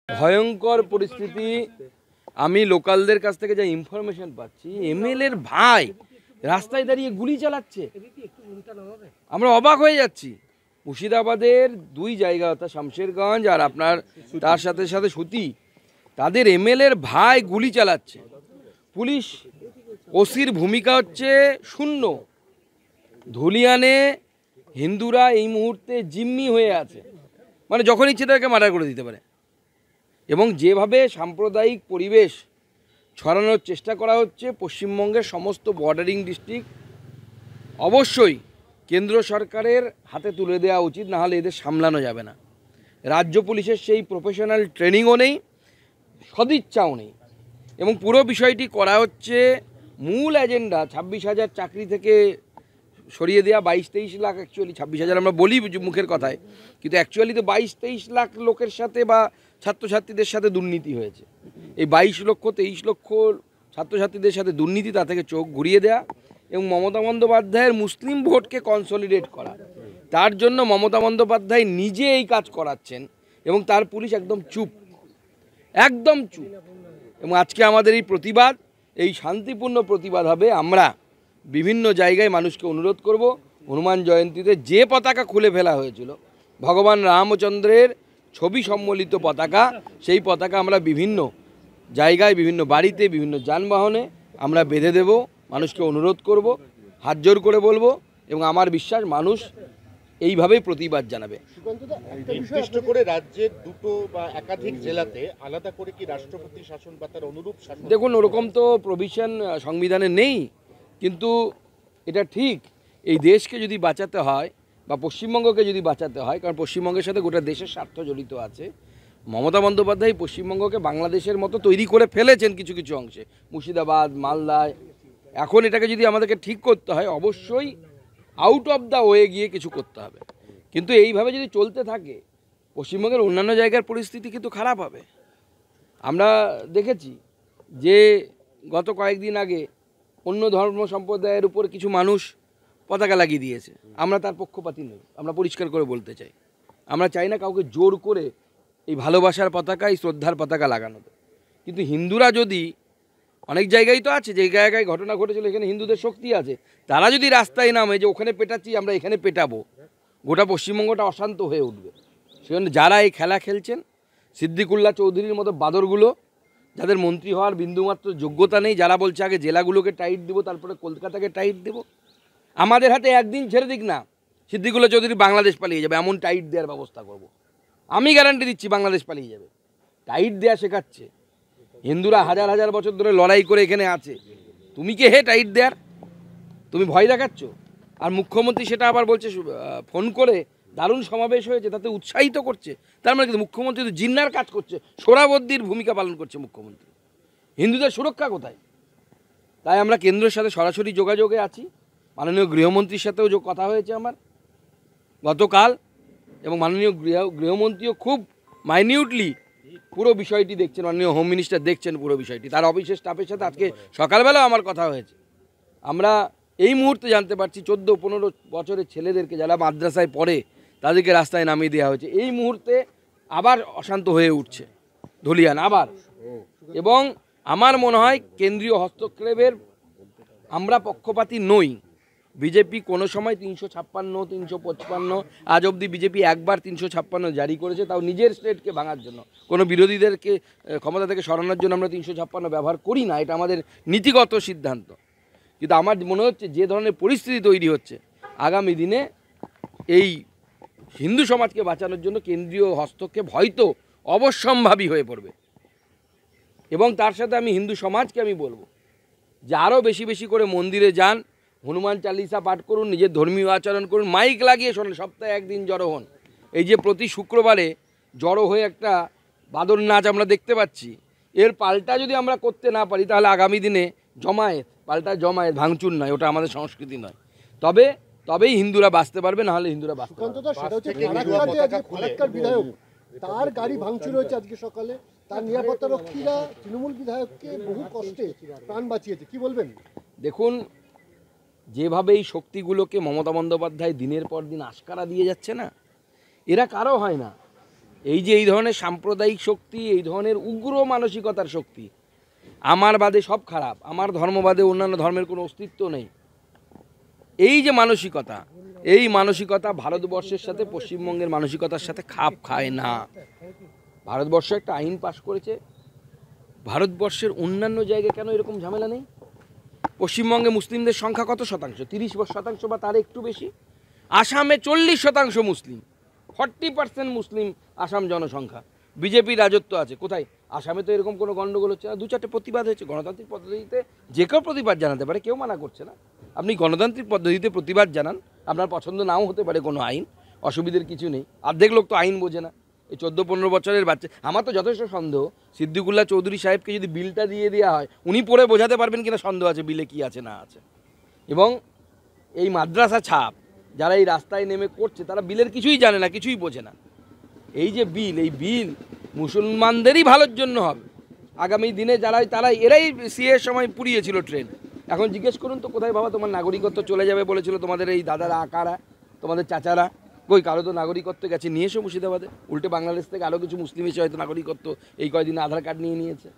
ভয়ঙ্কর পরিস্থিতি। আমি লোকালদের কাছ থেকে যা ইনফরমেশন পাচ্ছি, এমএলএর ভাই রাস্তায় দাঁড়িয়ে গুলি চালাচ্ছে। আমরা অবাক হয়ে যাচ্ছি। মুর্শিদাবাদের দুই জায়গা, অর্থাৎ শামশেরগঞ্জ আর আপনার তার সাথে সাথে সুতি, তাদের এমএলএর ভাই গুলি চালাচ্ছে। পুলিশ ওসির ভূমিকা হচ্ছে শূন্য। ধুলিয়ানে হিন্দুরা এই মুহূর্তে জিম্মি হয়ে আছে, মানে যখন ইচ্ছে তাকে মার্ডার করে দিতে পারে। এবং যেভাবে সাম্প্রদায়িক পরিবেশ ছড়ানোর চেষ্টা করা হচ্ছে পশ্চিমবঙ্গের সমস্ত বর্ডারিং ডিস্ট্রিক্ট, অবশ্যই কেন্দ্র সরকারের হাতে তুলে দেওয়া উচিত, না হলে এদের সামলানো যাবে না। রাজ্য পুলিশের সেই প্রফেশনাল ট্রেনিংও নেই, সদিচ্ছাও নেই। এবং পুরো বিষয়টি করা হচ্ছে মূল এজেন্ডা 26,000 চাকরি থেকে সরিয়ে দেওয়া 22-23 লাখ, অ্যাকচুয়ালি 26,000 আমরা বলি মুখের কথায়, কিন্তু অ্যাকচুয়ালি তো 22-23 লাখ লোকের সাথে বা ছাত্রছাত্রীদের সাথে দুর্নীতি হয়েছে। এই 22-23 লক্ষ ছাত্রছাত্রীদের সাথে দুর্নীতি, তা থেকে চোখ ঘুরিয়ে দেয়া এবং মমতা বন্দ্যোপাধ্যায়ের মুসলিম ভোটকে কনসলিডেট করা, তার জন্য মমতা বন্দ্যোপাধ্যায় নিজে এই কাজ করাচ্ছেন এবং তার পুলিশ একদম চুপ, একদম চুপ। এবং আজকে আমাদের এই প্রতিবাদ, এই শান্তিপূর্ণ প্রতিবাদ হবে। আমরা বিভিন্ন জায়গায় মানুষকে অনুরোধ করব, হনুমান জয়ন্তীতে যে পতাকা খুলে ফেলা হয়েছিল, ভগবান রামচন্দ্রের ছবি সম্বলিত পতাকা, সেই পতাকা আমরা বিভিন্ন জায়গায়, বিভিন্ন বাড়িতে, বিভিন্ন যানবাহনে আমরা বেঁধে দেব। মানুষকে অনুরোধ করব, হাত জোর করে বলবো, এবং আমার বিশ্বাস মানুষ এইভাবেই প্রতিবাদ জানাবে। নির্দিষ্ট করে রাজ্যের দুটো বা একাধিক জেলাতে আলাদা করে কি রাষ্ট্রপতি শাসন বা তার অনুরূপ শাসন? দেখুন, ওরকম তো প্রভিশন সংবিধানে নেই, কিন্তু এটা ঠিক। এই দেশকে যদি বাঁচাতে হয় বা পশ্চিমবঙ্গকে যদি বাঁচাতে হয়, কারণ পশ্চিমবঙ্গের সাথে গোটা দেশের স্বার্থ জড়িত আছে, মমতা বন্দ্যোপাধ্যায় পশ্চিমবঙ্গকে বাংলাদেশের মতো তৈরি করে ফেলেছেন কিছু কিছু অংশে, মুর্শিদাবাদ, মালদায়। এখন এটাকে যদি আমাদেরকে ঠিক করতে হয়, অবশ্যই আউট অফ দ্য ওয়ে গিয়ে কিছু করতে হবে। কিন্তু এইভাবে যদি চলতে থাকে, পশ্চিমবঙ্গের অন্যান্য জায়গার পরিস্থিতি কিন্তু খারাপ হবে। আমরা দেখেছি যে গত কয়েকদিন আগে অন্য ধর্ম সম্প্রদায়ের উপর কিছু মানুষ পতাকা লাগিয়ে দিয়েছে। আমরা তার পক্ষপাতী নই, আমরা পরিষ্কার করে বলতে চাই। আমরা চাই না কাউকে জোর করে এই ভালোবাসার পতাকা, এই শ্রদ্ধার পতাকা লাগানো। কিন্তু হিন্দুরা যদি, অনেক জায়গায় তো আছে, যে জায়গায় ঘটনা ঘটেছিল এখানে হিন্দুদের শক্তি আছে, তারা যদি রাস্তায় নামে যে ওখানে পেটাচ্ছি আমরা এখানে পেটাবো, গোটা পশ্চিমবঙ্গটা অশান্ত হয়ে উঠবে। সেজন্য যারা এই খেলা খেলছেন, সিদ্দিকুল্লাহ চৌধুরীর মতো বাদরগুলো, যাদের মন্ত্রী হওয়ার বিন্দুমাত্র যোগ্যতা নেই, যারা বলছে আগে জেলাগুলোকে টাইট দেবো তারপরে কলকাতাকে টাইট দেবো, আমাদের হাতে একদিন ছেড়ে দিক না, সিদ্দিকুল্লাহ চৌধুরী বাংলাদেশ পালিয়ে যাবে, এমন টাইট দেওয়ার ব্যবস্থা করব। আমি গ্যারান্টি দিচ্ছি বাংলাদেশ পালিয়ে যাবে। টাইট দেওয়া শেখাচ্ছে। হিন্দুরা হাজার হাজার বছর ধরে লড়াই করে এখানে আছে, তুমি কে হে টাইট দেয়ার? তুমি ভয় দেখাচ্ছ। আর মুখ্যমন্ত্রী সেটা আবার বলছে, ফোন করে দারুণ সমাবেশ হয়েছে, তাতে উৎসাহিত করছে। তার মানে কিন্তু মুখ্যমন্ত্রী তো জিন্নার কাজ করছে, সোহরাবর্দীর ভূমিকা পালন করছে মুখ্যমন্ত্রী। হিন্দুদের সুরক্ষা কোথায়? তাই আমরা কেন্দ্রের সাথে সরাসরি যোগাযোগে আছি। মাননীয় গৃহমন্ত্রীর সাথেও কথা হয়েছে আমার গতকাল, এবং মাননীয় গৃহমন্ত্রীও খুব মাইনিউটলি পুরো বিষয়টি দেখছেন, মাননীয় হোম মিনিস্টার দেখছেন পুরো বিষয়টি। তার অফিসের স্টাফের সাথে আজকে সকালবেলাও আমার কথা হয়েছে। আমরা এই মুহূর্তে জানতে পারছি 14-15 বছরের ছেলেদেরকে যারা মাদ্রাসায় পড়ে তাদেরকে রাস্তায় নামিয়ে দেওয়া হয়েছে। এই মুহূর্তে আবার অশান্ত হয়ে উঠছে ধুলিয়ান আবার। এবং আমার মনে হয় কেন্দ্রীয় হস্তক্ষেপের আমরা পক্ষপাতী নই। বিজেপি কোনো সময় 356, 355, আজ অবধি বিজেপি একবার 356 জারি করেছে, তাও নিজের স্টেটকে ভাঙার জন্য। কোনো বিরোধীদেরকে ক্ষমতা থেকে সরানোর জন্য আমরা 356 ব্যবহার করি না, এটা আমাদের নীতিগত সিদ্ধান্ত। কিন্তু আমার মনে হচ্ছে যে ধরনের পরিস্থিতি তৈরি হচ্ছে, আগামী দিনে এই হিন্দু সমাজকে বাঁচানোর জন্য কেন্দ্রীয় হস্তক্ষেপ হয়তো অবশ্যম্ভাবী হয়ে পড়বে। এবং তার সাথে আমি হিন্দু সমাজকে আমি বলবো যে আরও বেশি বেশি করে মন্দিরে যান, হনুমান চালিসা পাঠ করুন, নিজের ধর্মীয় আচরণ করুন, মাইক লাগিয়ে শোনেন, সপ্তাহে একদিন জড়ো হন। এই যে প্রতি শুক্রবারে জড়ো হয়ে একটা বাদর নাচ আমরা দেখতে পাচ্ছি, এর পাল্টা যদি আমরা করতে না পারি, তাহলে আগামী দিনে জমায়েত, পাল্টা জমায়েত, ভাঙচুর নয়, ওটা আমাদের সংস্কৃতি নয়। তবেই হিন্দুরা বাঁচতে পারবে, না হলে হিন্দুরা বাঁচতে পারবে। তার গাড়ি ভাঙচুর হয়েছে আজকে সকালে, তার নিরাপত্তা রক্ষীরা তৃণমূল বিধায়ককে বহু কষ্টে প্রাণ বাঁচিয়েছে, কি বলবেন? দেখুন, যেভাবে এই শক্তিগুলোকে মমতা বন্দ্যোপাধ্যায় দিনের পর দিন আশকারা দিয়ে যাচ্ছে না, এরা কারো হয় না। এই যে এই ধরনের সাম্প্রদায়িক শক্তি, এই ধরনের উগ্র মানসিকতার শক্তি, আমার বাদে সব খারাপ, আমার ধর্ম বাদে অন্যান্য ধর্মের কোনো অস্তিত্ব নেই, এই যে মানসিকতা, এই মানসিকতা ভারতবর্ষের সাথে পশ্চিমবঙ্গের মানসিকতার সাথে খাপ খায় না। ভারতবর্ষ একটা আইন পাশ করেছে, ভারতবর্ষের অন্যান্য জায়গায় কেন এরকম ঝামেলা নেই? পশ্চিমবঙ্গে মুসলিমদের সংখ্যা কত শতাংশ? 30% বা তার একটু বেশি। আসামে 40% মুসলিম, 40% মুসলিম আসাম জনসংখ্যা। বিজেপির রাজত্ব আছে কোথায়? আসামে তো এরকম কোনো গণ্ডগোল হচ্ছে না, 2-4টে প্রতিবাদ হয়েছে। গণতান্ত্রিক পদ্ধতিতে যে কেউ প্রতিবাদ জানাতে পারে, কেউ মানা করছে না। আপনি গণতান্ত্রিক পদ্ধতিতে প্রতিবাদ জানান, আপনার পছন্দ নাও হতে পারে কোনো আইন, অসুবিধার কিছু নেই। অর্ধেক লোক তো আইন বোঝে না, এই 14-15 বছরের বাচ্চা। আমার তো যথেষ্ট সন্দেহ, সিদ্দিকুল্লাহ চৌধুরী সাহেবকে যদি বিলটা দিয়ে দেওয়া হয়, উনি পড়ে বোঝাতে পারবেন কিনা সন্দেহ আছে বিলে কি আছে না আছে। এবং এই মাদ্রাসা ছাপ যারা এই রাস্তায় নেমে করছে, তারা বিলের কিছুই জানে না, কিছুই বোঝে না। এই যে বিল, এই বিল মুসলমানদেরই ভালোর জন্য হবে। আগামী দিনে এরাই সিএর সময় পুড়িয়েছিল ট্রেন। এখন জিজ্ঞেস করুন তো, কোথায় বাবা তোমার নাগরিকত্ব চলে যাবে বলেছিল তোমাদের এই দাদারা, আকারা, তোমাদের চাচারা? কই, কারো তো নাগরিকত্ব গেছে, নিয়ে এসো মুর্শিদাবাদে। উল্টে বাংলাদেশ থেকে আরও কিছু মুসলিম এসে হয়তো নাগরিকত্ব এই কয়দিন আধার কার্ড নিয়ে নিয়েছে।